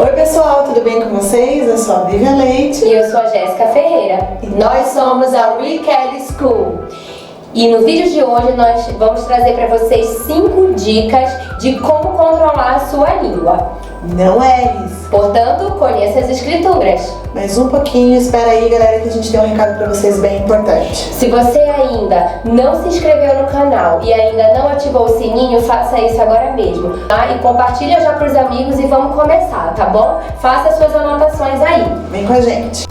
Oi pessoal, tudo bem com vocês? Eu sou a Vivian Leite. E eu sou a Jéssica Ferreira. Nós somos a Recad School. E no vídeo de hoje nós vamos trazer para vocês 5 dicas de como controlar a sua língua. Não erres. Portanto, conheça as escrituras. Mais um pouquinho, espera aí galera que a gente tem um recado para vocês bem importante. Se você ainda não se inscreveu no canal e ainda não ativou o sininho, faça isso agora mesmo, tá? E compartilha já para os amigos e vamos começar, tá bom? Faça suas anotações aí. Vem com a gente.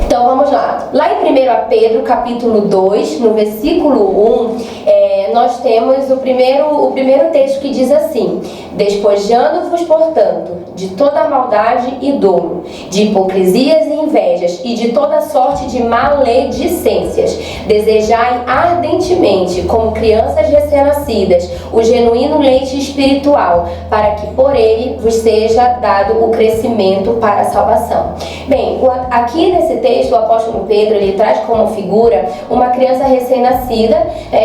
Então vamos lá. Lá em 1 Pedro, capítulo 2, no versículo 1, nós temos o primeiro texto que diz assim: despojando-vos, portanto, de toda maldade e dolo, de hipocrisias e invejas e de toda sorte de maledicências, desejai ardentemente, como crianças recém-nascidas, o genuíno leite espiritual, para que por ele vos seja dado o crescimento para a salvação. Bem, aqui nesse texto o apóstolo Pedro ele traz como figura uma criança recém-nascida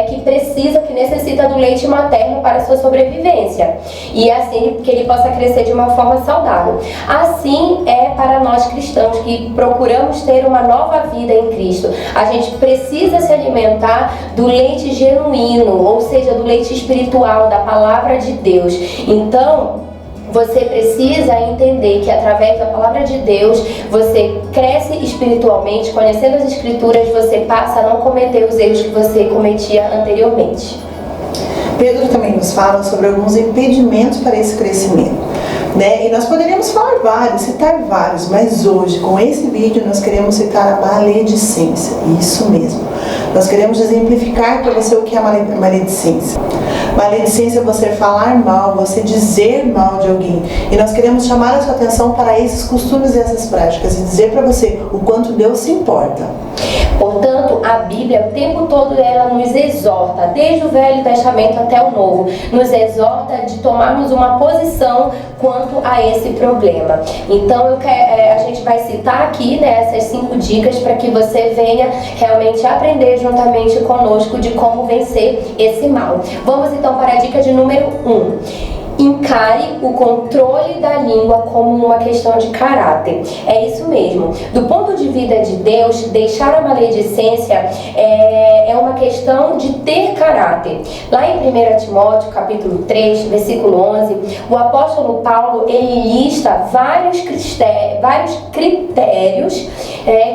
que necessita do leite materno para a sua sobrevivência e assim que ele possa crescer de uma forma saudável. Assim é para nós cristãos que procuramos ter uma nova vida em Cristo. A gente precisa se alimentar do leite genuíno, ou seja, do leite espiritual, da palavra de Deus. Então, você precisa entender que através da palavra de Deus você cresce espiritualmente, conhecendo as escrituras, você passa a não cometer os erros que você cometia anteriormente. Pedro também nos fala sobre alguns impedimentos para esse crescimento, né? E nós poderíamos falar vários, citar vários, mas hoje, com esse vídeo, nós queremos citar a maledicência. Isso mesmo. Nós queremos exemplificar para você o que é maledicência. Maledicência é você falar mal, você dizer mal de alguém. E nós queremos chamar a sua atenção para esses costumes e essas práticas e dizer para você o quanto Deus se importa. Portanto, a Bíblia, o tempo todo, ela nos exorta, desde o Velho Testamento até o Novo, nos exorta de tomarmos uma posição quanto a esse problema. Então, a gente vai citar aqui, né, essas 5 dicas para que você venha realmente aprender juntamente conosco de como vencer esse mal. Vamos então para a dica de número 1. Encare o controle da língua como uma questão de caráter. É isso mesmo. Do ponto de vista de Deus, deixar a maledicência é uma questão de ter caráter. Lá em 1 Timóteo, capítulo 3, versículo 11, o apóstolo Paulo, ele lista vários critérios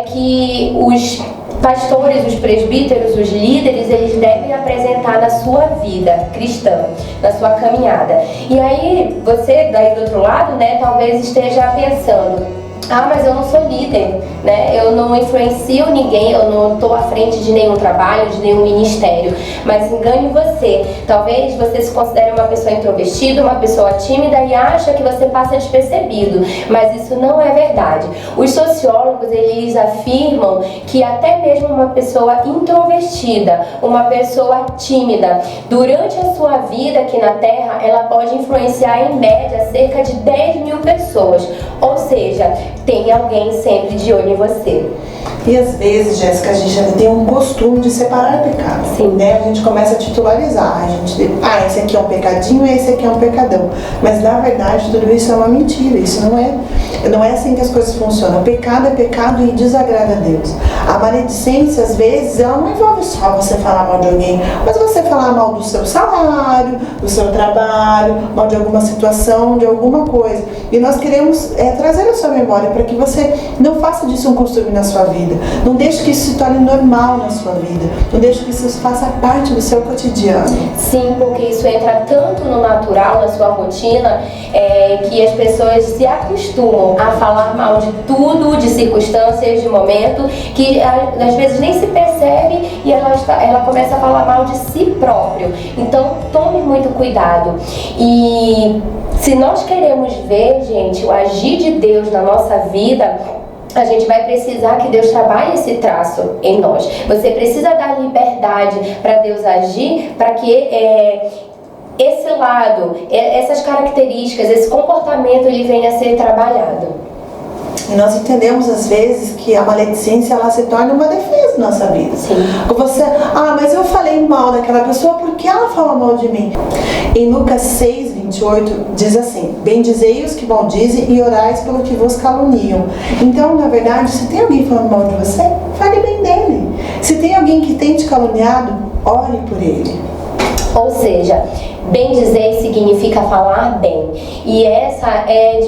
que os pastores, os presbíteros, os líderes, eles devem apresentar na sua vida cristã, na sua caminhada. E aí, você daí do outro lado, né, talvez esteja pensando: ah, mas eu não sou líder, né? Eu não influencio ninguém, eu não estou à frente de nenhum trabalho, de nenhum ministério. Mas engane você. Talvez você se considere uma pessoa introvertida, uma pessoa tímida e acha que você passa despercebido. Mas isso não é verdade. Os sociólogos, eles afirmam que até mesmo uma pessoa introvertida, uma pessoa tímida, durante a sua vida aqui na Terra, ela pode influenciar em média cerca de 10 mil pessoas. Ou seja, tem alguém sempre de olho em você. E às vezes, Jéssica, a gente já tem um costume de separar pecados. Sim. Né? A gente começa a titularizar. Esse aqui é um pecadinho, esse aqui é um pecadão. Mas na verdade tudo isso é uma mentira. Isso não é assim que as coisas funcionam. O pecado é pecado e desagrada a Deus. A maledicência, às vezes, ela não envolve só você falar mal de alguém, mas você falar mal do seu salário, do seu trabalho, mal de alguma situação, de alguma coisa. E nós queremos trazer a sua memória para que você não faça disso um costume na sua vida. Não deixe que isso se torne normal na sua vida. Não deixe que isso faça parte do seu cotidiano. Sim, porque isso entra tanto no natural, na sua rotina, que as pessoas se acostumam a falar mal de tudo, de circunstâncias, de momento, que às vezes nem se percebe e ela começa a falar mal de si próprio. Então, tome muito cuidado. E se nós queremos ver, gente, o agir de Deus na nossa vida, a gente vai precisar que Deus trabalhe esse traço em nós. Você precisa dar liberdade para Deus agir, para que esse lado, essas características, esse comportamento, ele venha a ser trabalhado. E nós entendemos às vezes que a maledicência ela se torna uma defesa na nossa vida. Sim. Você, mas eu falei mal daquela pessoa porque ela fala mal de mim. Em Lucas 6:28 diz assim: bendizei os que maldizem e orais pelo que vos caluniam. Então, na verdade, se tem alguém falando mal de você, fale bem dele. Se tem alguém que tem te caluniado, ore por ele. Ou seja, bendizer significa falar bem. E essa é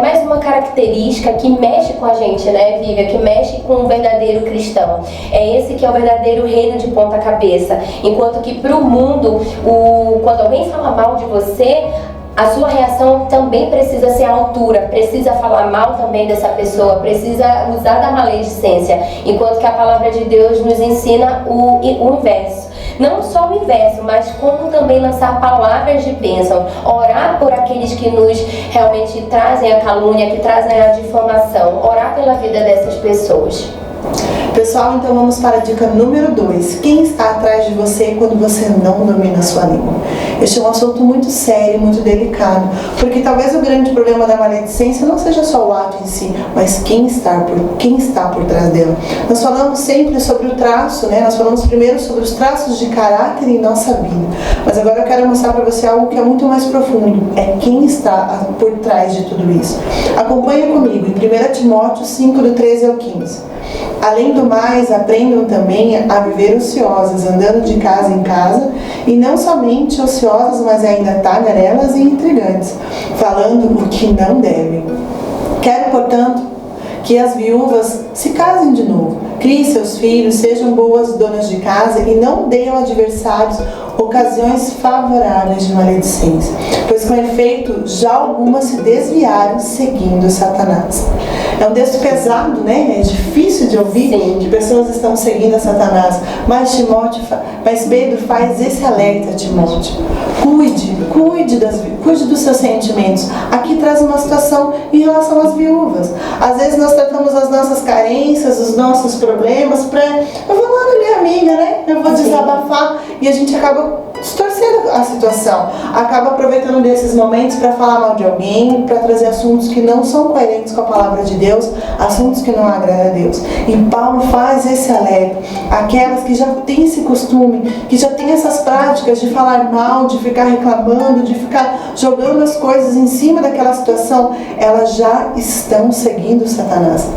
mais uma característica que mexe com a gente, né, Vivian? Que mexe com o verdadeiro cristão. É esse que é o verdadeiro reino de ponta cabeça. Enquanto que para o mundo, quando alguém fala mal de você, a sua reação também precisa ser à altura, precisa falar mal também dessa pessoa, precisa usar da maledicência. Enquanto que a palavra de Deus nos ensina o inverso. Não só o inverso, mas como também lançar palavras de bênção, orar por aqueles que nos realmente trazem a calúnia, que trazem a difamação, orar pela vida dessas pessoas. Pessoal, então vamos para a dica número 2. Quem está atrás de você quando você não domina a sua língua? Este é um assunto muito sério, muito delicado, porque talvez o grande problema da maledicência não seja só o ato em si, mas quem está por trás dela. Nós falamos sempre sobre o traço, né? Nós falamos primeiro sobre os traços de caráter em nossa vida, mas agora eu quero mostrar para você algo que é muito mais profundo, é quem está por trás de tudo isso. Acompanha comigo em 1 Timóteo 5, do 13 ao 15. Além do mais, aprendam também a viver ociosas, andando de casa em casa, e não somente ociosas, mas ainda tagarelas e intrigantes, falando o que não devem. Quero, portanto, que as viúvas se casem de novo, criem seus filhos, sejam boas donas de casa e não deem aos adversários ocasiões favoráveis de maledicência, pois com efeito já algumas se desviaram seguindo Satanás. É um texto pesado, né? É difícil de ouvir. Sim. Que pessoas estão seguindo a Satanás. Mas Pedro faz esse alerta a Timóteo. Cuide dos seus sentimentos. Aqui traz uma situação em relação às viúvas. Às vezes nós tratamos as nossas carências, os nossos problemas eu vou lá na minha amiga, né? Eu vou desabafar, e a gente acaba distorcendo a situação, acaba aproveitando desses momentos para falar mal de alguém, para trazer assuntos que não são coerentes com a palavra de Deus, assuntos que não agradam a Deus. E Paulo faz esse alerta, aquelas que já têm esse costume, que já têm essas práticas de falar mal, de ficar reclamando, de ficar jogando as coisas em cima daquela situação, elas já estão seguindo Satanás.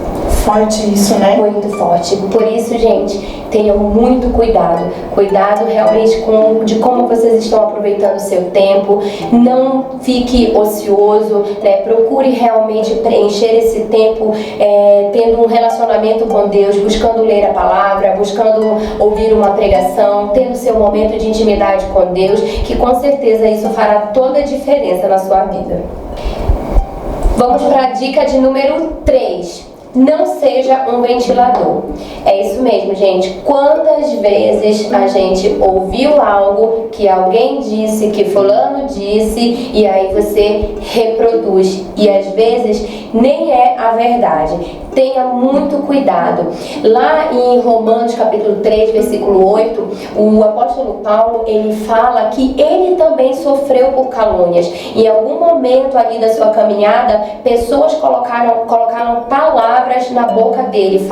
Forte isso, né? Muito forte. Por isso, gente, tenham muito cuidado. Cuidado realmente de como vocês estão aproveitando o seu tempo. Não fique ocioso, né? Procure realmente preencher esse tempo tendo um relacionamento com Deus, buscando ler a palavra, buscando ouvir uma pregação, tendo seu momento de intimidade com Deus, que com certeza isso fará toda a diferença na sua vida. Vamos para a dica de número 3. Não seja um ventilador. É isso mesmo, gente. Quantas vezes a gente ouviu algo que alguém disse, que fulano disse, e aí você reproduz, e às vezes nem é a verdade. Tenha muito cuidado. Lá em Romanos capítulo 3, versículo 8, o apóstolo Paulo, ele fala que ele também sofreu por calúnias. Em algum momento ali da sua caminhada, pessoas colocaram palavras na boca dele,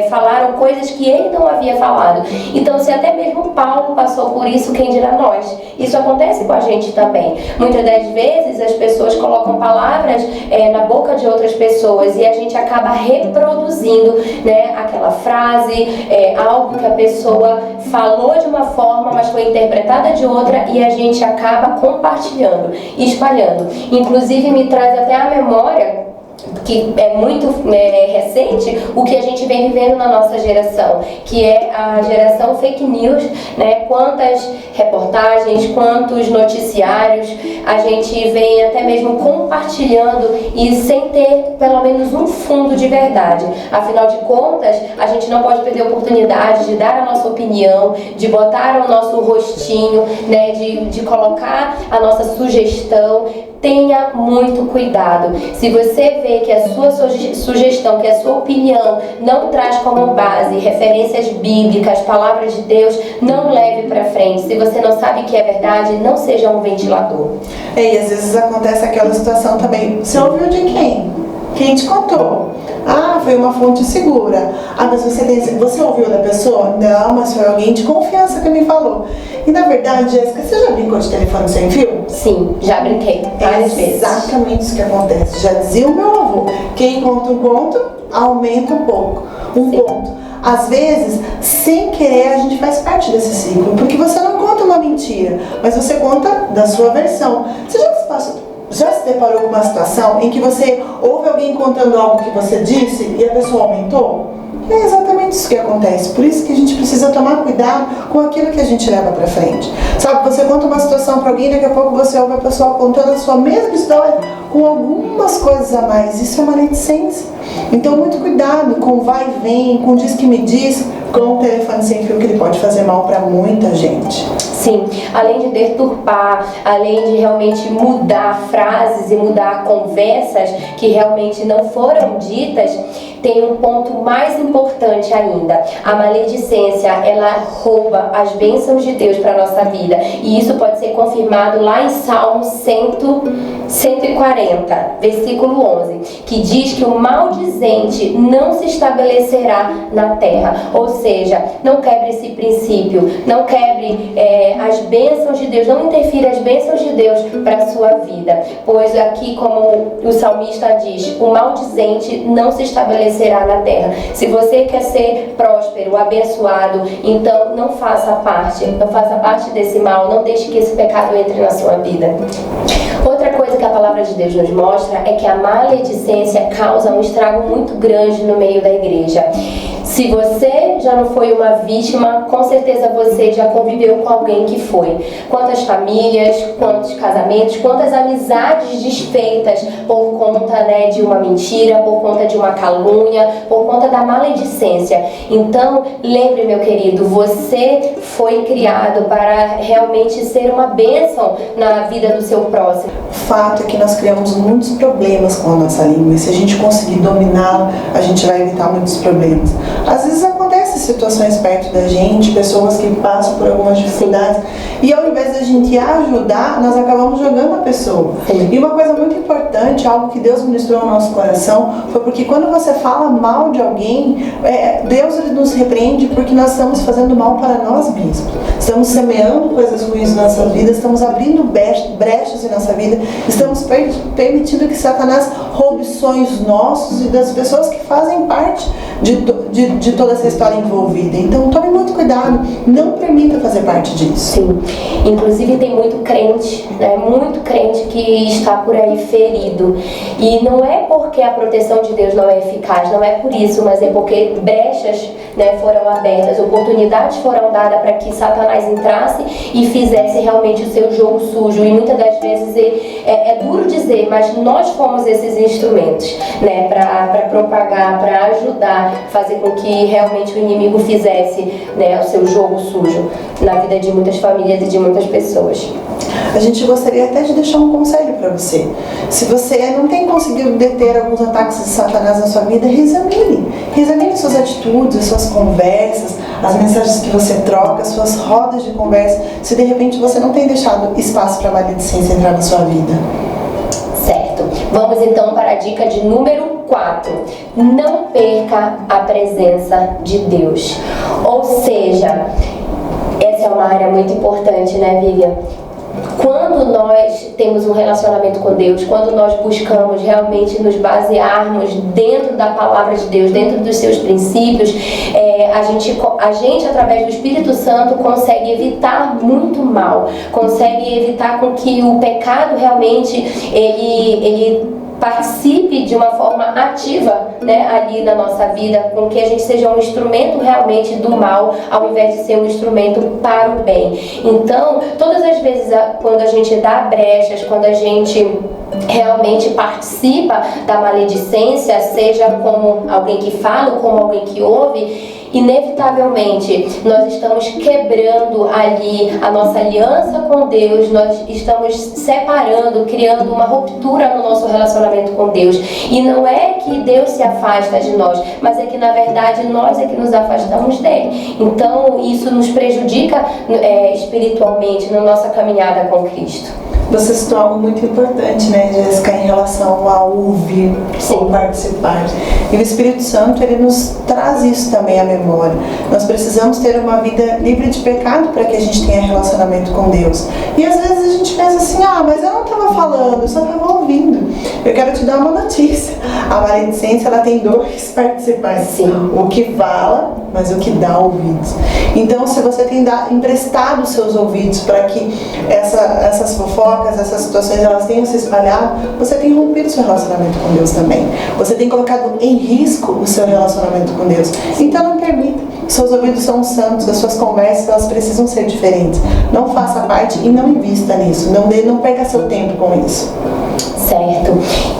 falaram coisas que ele não havia falado. Então, se até mesmo Paulo passou por isso, quem dirá nós? Isso acontece com a gente também. Muitas das vezes as pessoas colocam palavras na boca de outras pessoas e a gente acaba reproduzindo, né, aquela frase, algo que a pessoa falou de uma forma, mas foi interpretada de outra, e a gente acaba compartilhando, espalhando. Inclusive me traz até a memória, que é muito recente, o que a gente vem vivendo na nossa geração, que é a geração fake news, né? Quantas reportagens, quantos noticiários a gente vem até mesmo compartilhando e sem ter pelo menos um fundo de verdade. Afinal de contas, a gente não pode perder a oportunidade de dar a nossa opinião, de botar o nosso rostinho, né? De colocar a nossa sugestão. Tenha muito cuidado. Se você vê que a sua sugestão, que a sua opinião não traz como base referências bíblicas, palavras de Deus, não leve para frente. Se você não sabe que é verdade, não seja um ventilador. E às vezes acontece aquela situação também. Você ouviu de quem? Quem te contou? Ah, foi uma fonte segura. Ah, mas você ouviu da pessoa? Não, mas foi alguém de confiança que me falou. E na verdade, Jéssica, você já brincou de telefone sem fio? Sim, já brinquei várias vezes. Exatamente isso que acontece. Já dizia o meu avô, quem conta um conto, aumenta um pouco. Um ponto. Às vezes, sem querer, a gente faz parte desse ciclo, porque você não conta uma mentira, mas você conta da sua versão. Você já se deparou com uma situação em que você ouve alguém contando algo que você disse e a pessoa aumentou? É exatamente isso que acontece. Por isso que a gente precisa tomar cuidado com aquilo que a gente leva pra frente. Sabe, você conta uma situação pra alguém, daqui a pouco você ouve a pessoa contando a sua mesma história com algumas coisas a mais. Isso é maledicência. Então, muito cuidado com o vai e vem, com o diz que me diz, com o telefone sem fio, que ele pode fazer mal pra muita gente. Sim, além de deturpar, além de realmente mudar frases e mudar conversas que realmente não foram ditas, tem um ponto mais importante ainda. A maledicência, ela rouba as bênçãos de Deus para a nossa vida. E isso pode ser confirmado lá em Salmo 140, versículo 11, que diz que o maldizente não se estabelecerá na terra. Ou seja, não quebre esse princípio, não quebre as bênçãos de Deus, não interfira as bênçãos de Deus para a sua vida. Pois aqui, como o salmista diz, o maldizente não se estabelecerá na terra. Se você quer ser próspero, abençoado, então não faça parte desse mal, não deixe que esse pecado entre na sua vida. Outra coisa que a palavra de Deus nos mostra é que a maledicência causa um estrago muito grande no meio da igreja. Se você já não foi uma vítima, com certeza você já conviveu com alguém que foi. Quantas famílias, quantos casamentos, quantas amizades desfeitas por conta, de uma mentira, por conta de uma calúnia, por conta da maledicência. Então, lembre, meu querido, você foi criado para realmente ser uma bênção na vida do seu próximo. O fato é que nós criamos muitos problemas com a nossa língua, e se a gente conseguir dominá-la, a gente vai evitar muitos problemas. Às vezes acontecem situações perto da gente, pessoas que passam por algumas dificuldades, e ao invés de a gente ajudar, nós acabamos jogando a pessoa. Sim. E uma coisa muito importante, algo que Deus ministrou no nosso coração, foi porque quando você fala mal de alguém, Deus ele nos repreende porque nós estamos fazendo mal para nós mesmos. Estamos semeando coisas ruins na nossa vida, estamos abrindo brechas em nossa vida, estamos permitindo que Satanás roube sonhos nossos e das pessoas que fazem parte de toda essa história envolvida. Então tome muito cuidado, não permita fazer parte disso. Sim, inclusive tem muito crente, muito crente que está por aí ferido, e não é porque a proteção de Deus não é eficaz, não é por isso, mas é porque brechas foram abertas, oportunidades foram dadas para que Satanás entrasse e fizesse realmente o seu jogo sujo. E muitas das vezes é duro dizer, mas nós fomos esses instrumentos, para propagar, para ajudar, fazer com que realmente o inimigo fizesse o seu jogo sujo na vida de muitas famílias e de muitas pessoas. A gente gostaria até de deixar um conselho para você. Se você não tem conseguido deter alguns ataques de Satanás na sua vida, reexamine suas atitudes, suas conversas, as mensagens que você troca, suas rodas de conversa, se de repente você não tem deixado espaço para a maledicência entrar na sua vida. Certo. Vamos então para a dica de número 4. Não perca a presença de Deus. Ou seja, essa é uma área muito importante, Vivian? Quando nós temos um relacionamento com Deus, quando nós buscamos realmente nos basearmos dentro da palavra de Deus, dentro dos seus princípios, a gente através do Espírito Santo consegue evitar muito mal, consegue evitar com que o pecado realmente ele participe de uma forma ativa ali na nossa vida, com que a gente seja um instrumento realmente do mal, ao invés de ser um instrumento para o bem. Então, todas as vezes quando a gente dá brechas, quando a gente realmente participa da maledicência, seja como alguém que fala ou como alguém que ouve, inevitavelmente nós estamos quebrando ali a nossa aliança com Deus, nós estamos separando, criando uma ruptura no nosso relacionamento com Deus. E não é que Deus se afasta de nós, mas é que na verdade nós é que nos afastamos dele. Então isso nos prejudica espiritualmente na nossa caminhada com Cristo. Você citou algo muito importante, né, Jéssica, em relação ao ouvir, ao participar. E o Espírito Santo, ele nos traz isso também à memória. Nós precisamos ter uma vida livre de pecado para que a gente tenha relacionamento com Deus. E às vezes a gente pensa assim, mas eu não estava falando, eu só estava ouvindo. Eu quero te dar uma notícia. A maledicência, ela tem dois participantes. Sim. O que fala, mas o que dá ouvidos. Então, se você tem emprestado os seus ouvidos para que essas fofocas, essas situações, elas tenham se espalhado, você tem rompido o seu relacionamento com Deus também. Você tem colocado em risco o seu relacionamento com Deus. Então, não permita. Seus ouvidos são santos, as suas conversas, elas precisam ser diferentes. Não faça parte e não invista nisso. Não perca seu tempo com isso. Certo.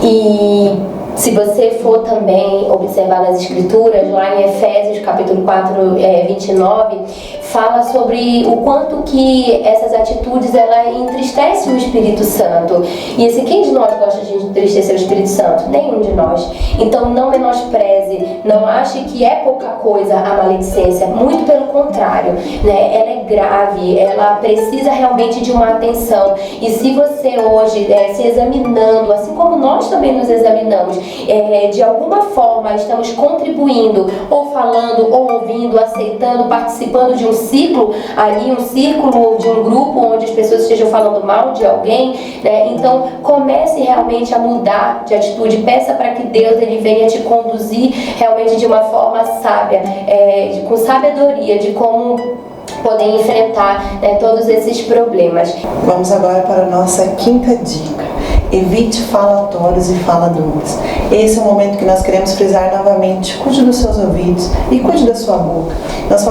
E se você for também observar nas Escrituras, lá em Efésios capítulo 4, 29, fala sobre o quanto que essas atitudes ela entristecem o Espírito Santo. E quem de nós gosta de entristecer o Espírito Santo? Nenhum de nós. Então não menospreze, não ache que é pouca coisa a maledicência, muito pelo contrário, né? Ela é grave, ela precisa realmente de uma atenção. E se você hoje se examinando, assim como nós também nos examinamos, de alguma forma estamos contribuindo, ou falando, ou ouvindo, aceitando, participando de um ciclo ali, um círculo de um grupo onde as pessoas estejam falando mal de alguém, né? Então comece realmente a mudar de atitude, peça para que Deus ele venha te conduzir realmente de uma forma sábia, com sabedoria de como poder enfrentar todos esses problemas. Vamos agora para a nossa quinta dica. Evite falatórios e faladuras. Esse é o momento que nós queremos frisar novamente. Cuide dos seus ouvidos e cuide da sua boca. Nós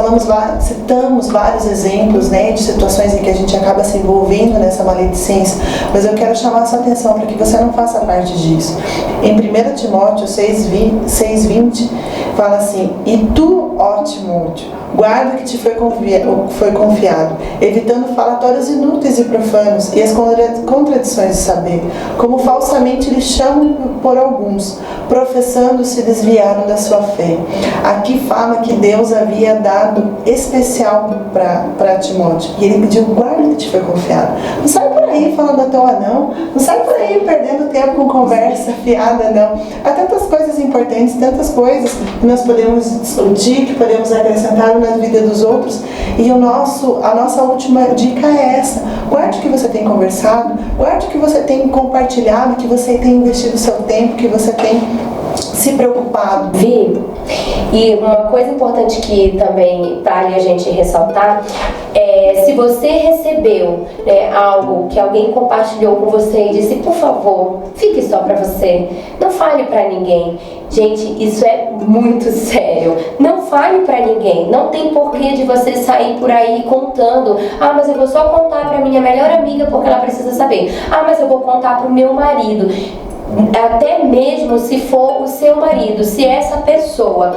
citamos vários exemplos, de situações em que a gente acaba se envolvendo nessa maledicência, mas eu quero chamar a sua atenção para que você não faça parte disso. Em 1 Timóteo 6:20 fala assim: E tu, ó Timóteo, guarda o que te foi confiado, evitando falatórios inúteis e profanos e as contradições de saber, como falsamente lhe chamam por alguns, professando se desviaram da sua fé. Aqui fala que Deus havia dado especial para Timóteo, e ele pediu: guarda o que te foi confiado. Não sai por aí falando à toa, não. Não sai por aí perdendo tempo com conversa fiada, não. Há tantas coisas importantes, tantas coisas que nós podemos discutir, que podemos acrescentar na vida dos outros. E a nossa última dica é essa: guarde o que você tem conversado, guarde o que você tem compartilhado, que você tem investido o seu tempo, que você tem se preocupado. E uma coisa importante que também vale a gente ressaltar é: se você recebeu algo que alguém compartilhou com você e disse, por favor, fique só pra você, não fale pra ninguém. Gente, isso é muito sério. Não fale pra ninguém. Não tem porquê de você sair por aí contando: mas eu vou só contar pra minha melhor amiga porque ela precisa saber. Mas eu vou contar pro meu marido. Até mesmo se for o seu marido, se essa pessoa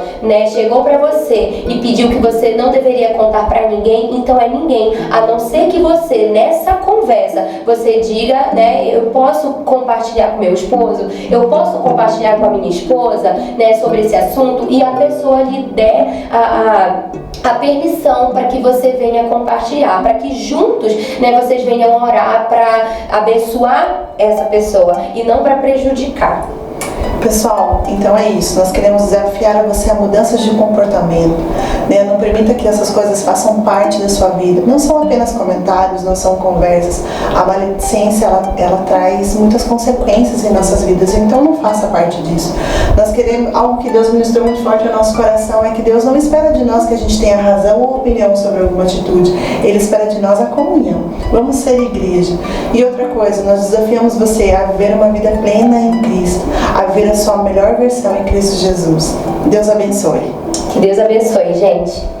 chegou pra você e pediu que você não deveria contar pra ninguém, então é ninguém, a não ser que você, nessa conversa, você diga, eu posso compartilhar com meu esposo, eu posso compartilhar com a minha esposa, sobre esse assunto, e a pessoa lhe der a permissão para que você venha compartilhar, para que juntos vocês venham orar para abençoar essa pessoa e não para prejudicar. Pessoal, então é isso. Nós queremos desafiar a você a mudanças de comportamento. Não permita que essas coisas façam parte da sua vida. Não são apenas comentários, não são conversas. A maledicência, ela traz muitas consequências em nossas vidas. Então não faça parte disso. Nós queremos, algo que Deus ministrou muito forte ao nosso coração, é que Deus não espera de nós que a gente tenha razão ou opinião sobre alguma atitude. Ele espera de nós a comunhão. Vamos ser igreja. E outra coisa, nós desafiamos você a viver uma vida plena em Cristo, a viver a sua melhor versão em Cristo Jesus. Deus abençoe. Que Deus abençoe, gente.